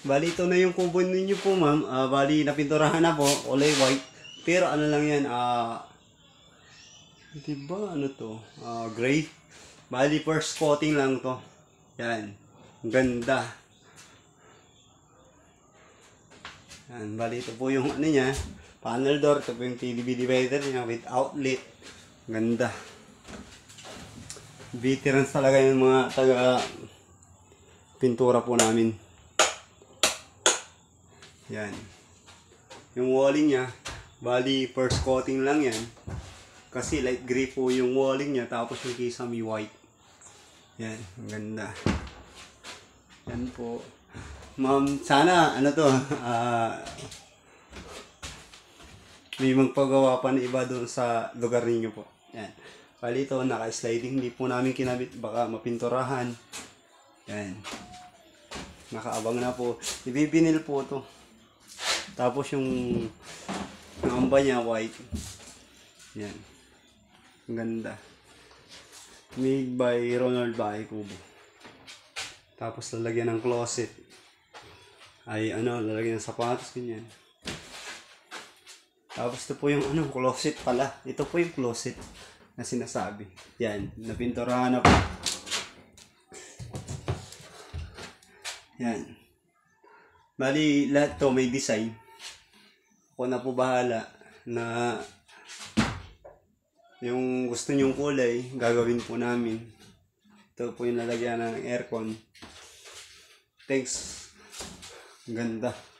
Bali, ito na yung kubo ninyo po, ma'am. Bali, napinturahan na po, kulay white. Pero ano lang yan, diba, ano to? Gray. Bali, first coating lang to. Yan. Ganda. Yan, bali, ito po yung ano niya. Panel door, ito po yung PDB divider niya with outlet. Ganda. Veterans talaga yung mga taga pintura po namin. Yan. Yung walling niya, bali first coating lang yan. Kasi light gray po yung walling niya, tapos yung kisame white. Yan, ang ganda. Yan po. Ma'am, sana ano to, may magpagawa pa na iba doon sa lugar ninyo po. Yan. Bali ito, naka-sliding, hindi po namin kinabit, baka mapinturahan. Yan. Nakaabang na po. Ibibinil po to. Tapos yung amba niya white. Yan. Ang ganda. Made by Ronald Bahay Kubo. Tapos lalagyan ng closet. Ay ano, lalagyan ng sapatos, ganyan. Tapos ito po yung ano, closet pala. Ito po yung closet na sinasabi. Yan, napinturahan na po. Yan. Bali, lahat to may design. Ako na po bahala na yung gusto nyong kulay, gagawin po namin. Ito po yung lalagyan ng aircon. Thanks. Ganda.